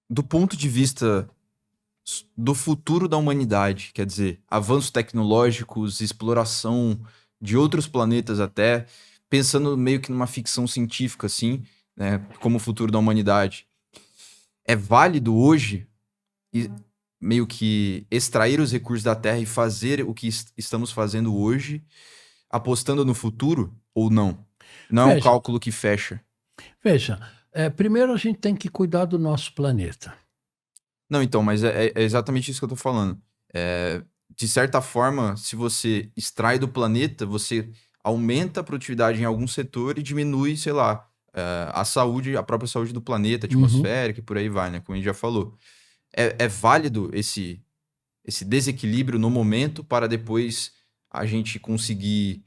do ponto de vista do futuro da humanidade, quer dizer, avanços tecnológicos, exploração de outros planetas até, pensando meio que numa ficção científica, assim, né, como o futuro da humanidade. É válido hoje e meio que extrair os recursos da Terra e fazer o que estamos fazendo hoje, apostando no futuro ou não? Não é um Veja, cálculo que fecha. veja, primeiro a gente tem que cuidar do nosso planeta. Não, então, mas é exatamente isso que eu tô falando. É, de certa forma, se você extrai do planeta, você aumenta a produtividade em algum setor e diminui, sei lá, a saúde, a própria saúde do planeta, Uhum. atmosférica e por aí vai, né? Como a gente já falou. É válido esse desequilíbrio no momento para depois a gente conseguir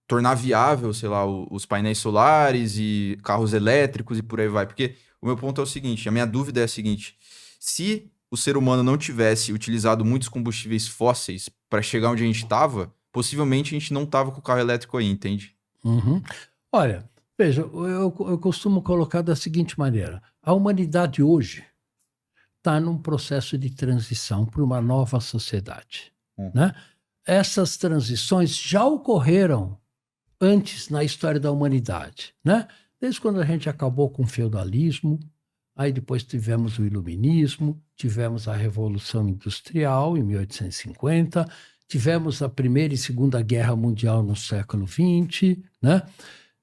tornar viável, sei lá, os painéis solares e carros elétricos e por aí vai. Porque o meu ponto é o seguinte, a minha dúvida é a seguinte: se o ser humano não tivesse utilizado muitos combustíveis fósseis para chegar onde a gente estava, possivelmente a gente não tava com o carro elétrico aí, entende? Uhum. Olha, veja, eu costumo colocar da seguinte maneira: a humanidade hoje está num processo de transição para uma nova sociedade, Hum. né? Essas transições já ocorreram antes na história da humanidade, né? Desde quando a gente acabou com o feudalismo, aí depois tivemos o iluminismo, tivemos a Revolução Industrial em 1850, tivemos a Primeira e Segunda Guerra Mundial no século XX, né?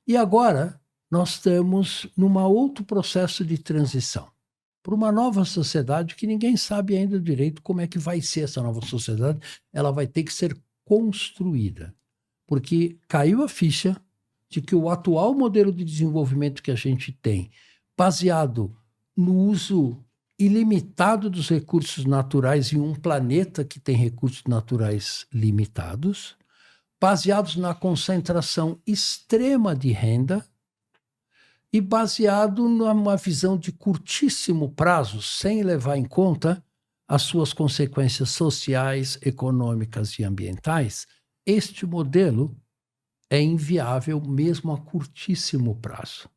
E agora nós estamos num outro processo de transição para uma nova sociedade que ninguém sabe ainda direito como é que vai ser essa nova sociedade. Ela vai ter que ser construída, porque caiu a ficha de que o atual modelo de desenvolvimento que a gente tem, baseado no uso ilimitado dos recursos naturais em um planeta que tem recursos naturais limitados, baseados na concentração extrema de renda e baseado numa visão de curtíssimo prazo, sem levar em conta as suas consequências sociais, econômicas e ambientais, este modelo é inviável mesmo a curtíssimo prazo.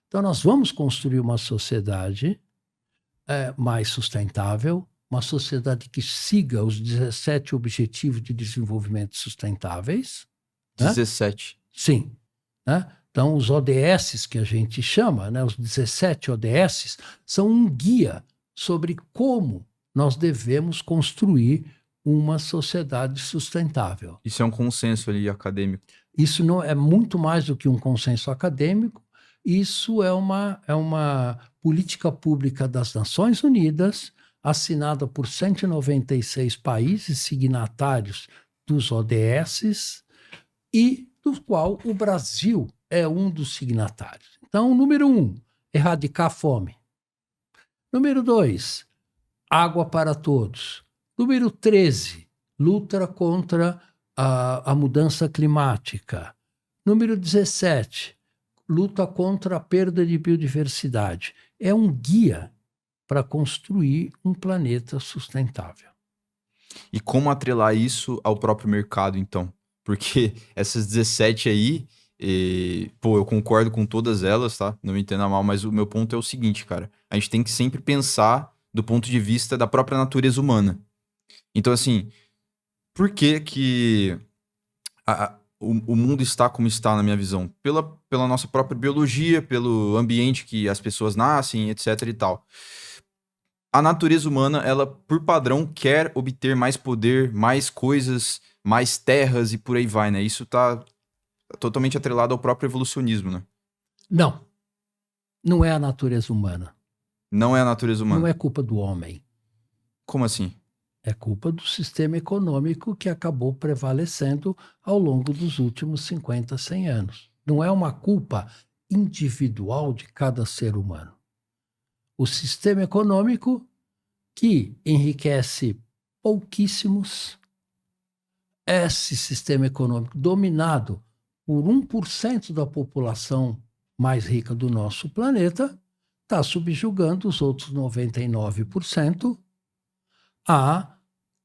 Então, nós vamos construir uma sociedade mais sustentável, uma sociedade que siga os 17 Objetivos de Desenvolvimento Sustentáveis, né? 17. Sim, né? Então, os ODS que a gente chama, né, os 17 ODS, são um guia sobre como nós devemos construir uma sociedade sustentável. Isso é um consenso ali acadêmico. Isso não é muito mais do que um consenso acadêmico, isso é uma política pública das Nações Unidas, assinada por 196 países signatários dos ODS, e do qual o Brasil é um dos signatários. Então, número 1, erradicar a fome. Número 2, água para todos. Número 13, luta contra a mudança climática. Número 17, luta contra a perda de biodiversidade. É um guia para construir um planeta sustentável. E como atrelar isso ao próprio mercado, então? Porque essas 17 aí, pô, eu concordo com todas elas, tá? Não me entenda mal, mas o meu ponto é o seguinte, cara. A gente tem que sempre pensar do ponto de vista da própria natureza humana. Então, assim, por que que o mundo está como está, na minha visão? Pela nossa própria biologia, pelo ambiente que as pessoas nascem, etc e tal. A natureza humana, ela, por padrão, quer obter mais poder, mais coisas, mais terras e por aí vai, né? Isso tá totalmente atrelado ao próprio evolucionismo, né? Não, não é a natureza humana. Não é a natureza Não humana. é culpa do homem. Como assim? É culpa do sistema econômico que acabou prevalecendo ao longo dos últimos 50, 100 anos. Não é uma culpa individual de cada ser humano. O sistema econômico que enriquece pouquíssimos, esse sistema econômico dominado por 1% da população mais rica do nosso planeta, está subjugando os outros 99% a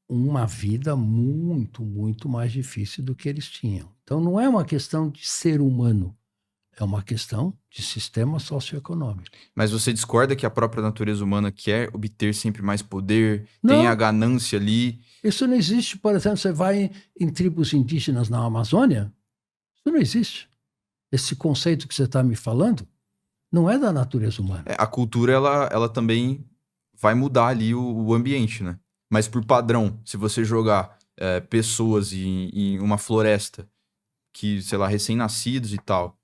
uma vida muito, muito mais difícil do que eles tinham. Então, não é uma questão de ser humano, É uma questão de sistema socioeconômico. Mas você discorda que a própria natureza humana quer obter sempre mais poder, tem a Não, ganância ali? isso não existe. Por exemplo, você vai em tribos indígenas na Amazônia, isso não existe. Esse conceito que você está me falando não é da natureza humana. A cultura, ela também vai mudar ali o ambiente, né? Mas por padrão, se você jogar pessoas em uma floresta, que, sei lá, recém-nascidos e tal,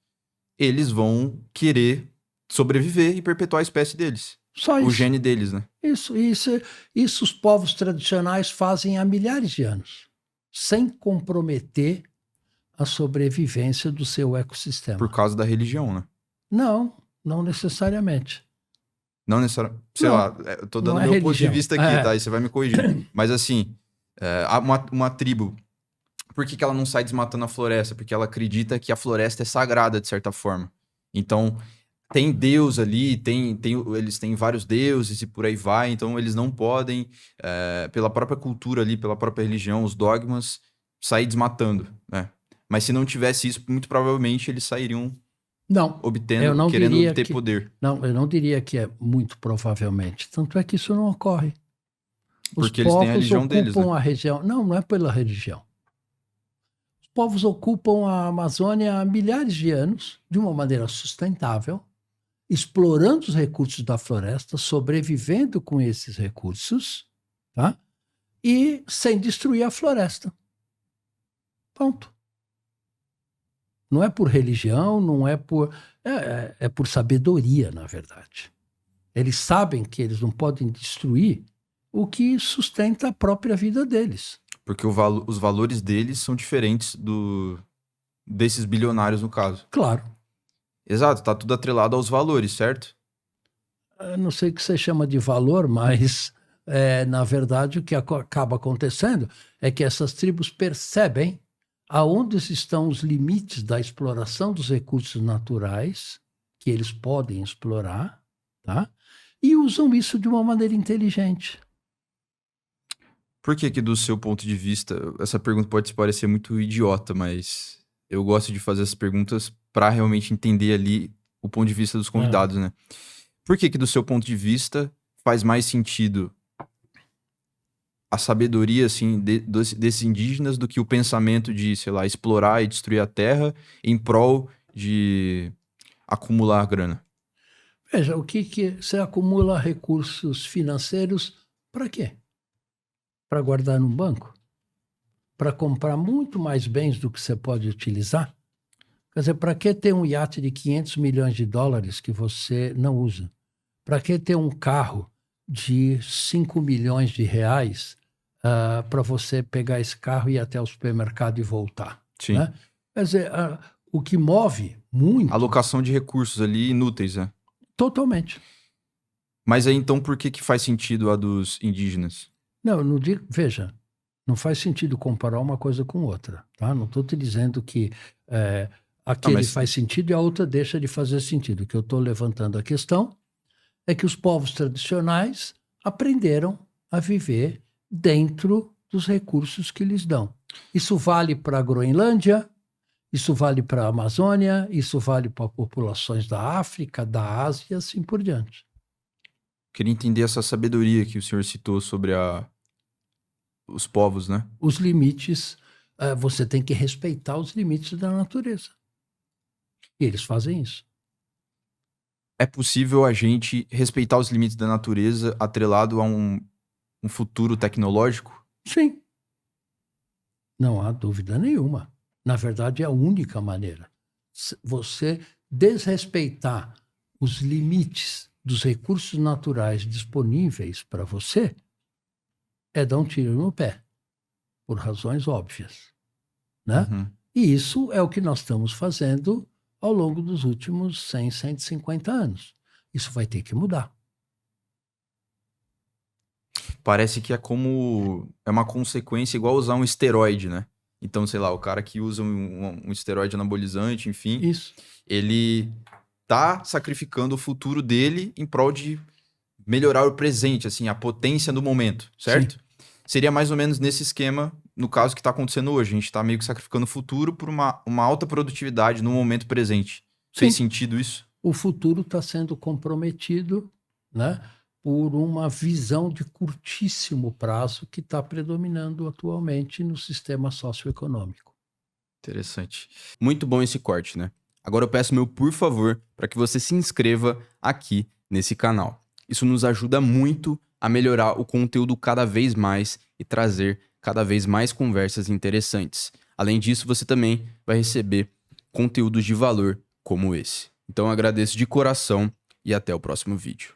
eles vão querer sobreviver e perpetuar a espécie deles. Só O isso. gene deles, né? Isso os povos tradicionais fazem há milhares de anos, sem comprometer a sobrevivência do seu ecossistema. Por causa da religião, né? Não necessariamente. Não necessariamente. Sei Não, lá, eu tô dando não é meu ponto de religião. vista aqui, tá? Aí você vai me corrigir. Mas assim, uma tribo, por que ela não sai desmatando a floresta? Porque ela acredita que a floresta é sagrada, de certa forma. Então, tem Deus ali, eles têm vários deuses e por aí vai, então eles não podem, pela própria cultura ali, pela própria religião, os dogmas, sair desmatando, né? Mas se não tivesse isso, muito provavelmente eles sairiam Não, eu não querendo diria obter que, poder. não, eu não diria que é muito provavelmente. Tanto é que isso não ocorre. Os Porque eles têm a povos religião deles, né? ocupam a região. Não é pela religião. Os povos ocupam a Amazônia há milhares de anos, de uma maneira sustentável, explorando os recursos da floresta, sobrevivendo com esses recursos, tá? E sem destruir a floresta. Ponto. Não é por religião, não é por. É por sabedoria, na verdade. Eles sabem que eles não podem destruir o que sustenta a própria vida deles. Porque os valores deles são diferentes desses bilionários, no caso. Claro. Exato, tá tudo atrelado aos valores, certo? Eu não sei o que você chama de valor, mas, na verdade, o que acaba acontecendo é que essas tribos percebem aonde estão os limites da exploração dos recursos naturais que eles podem explorar, tá? E usam isso de uma maneira inteligente. Por que do seu ponto de vista, essa pergunta pode parecer muito idiota, mas eu gosto de fazer essas perguntas para realmente entender ali o ponto de vista dos convidados, né? Por que do seu ponto de vista faz mais sentido a sabedoria, assim, desses indígenas do que o pensamento de, sei lá, explorar e destruir a terra em prol de acumular grana? Veja, o que você acumula recursos financeiros para quê? Para guardar no banco? Para comprar muito mais bens do que você pode utilizar? Quer dizer, para que ter um iate de 500 milhões de dólares que você não usa? Para que ter um carro de 5 milhões de reais para você pegar esse carro e ir até o supermercado e voltar? Sim. Né? Quer dizer, o que move muito... Alocação de recursos ali inúteis, né? Totalmente. Mas aí, então, por que faz sentido a dos indígenas? Não, eu não digo... Veja, não faz sentido comparar uma coisa com outra, tá? Não estou te dizendo que aquele faz sentido e a outra deixa de fazer sentido. O que eu estou levantando a questão é que os povos tradicionais aprenderam a viver dentro dos recursos que lhes dão. Isso vale para a Groenlândia, isso vale para a Amazônia, isso vale para populações da África, da Ásia e assim por diante. Queria entender essa sabedoria que o senhor citou sobre os povos, né? Os limites, você tem que respeitar os limites da natureza. E eles fazem isso. É possível a gente respeitar os limites da natureza atrelado a um futuro tecnológico? Sim. Não há dúvida nenhuma. Na verdade, é a única maneira. Você desrespeitar os limites dos recursos naturais disponíveis para você é dar um tiro no pé, por razões óbvias. Né? Uhum. E isso é o que nós estamos fazendo ao longo dos últimos 100, 150 anos. Isso vai ter que mudar. Parece que é uma consequência igual usar um esteroide, né? Então, sei lá, o cara que usa um esteroide anabolizante, enfim, Isso. ele tá sacrificando o futuro dele em prol de melhorar o presente, assim, a potência do momento, certo? Sim. Seria mais ou menos nesse esquema, no caso que tá acontecendo hoje. A gente tá meio que sacrificando o futuro por uma alta produtividade no momento presente. Fez Sim. sentido isso? O futuro está sendo comprometido, né, por uma visão de curtíssimo prazo que está predominando atualmente no sistema socioeconômico. Interessante. Muito bom esse corte, né? Agora eu peço meu por favor para que você se inscreva aqui nesse canal. Isso nos ajuda muito a melhorar o conteúdo cada vez mais e trazer cada vez mais conversas interessantes. Além disso, você também vai receber conteúdos de valor como esse. Então eu agradeço de coração e até o próximo vídeo.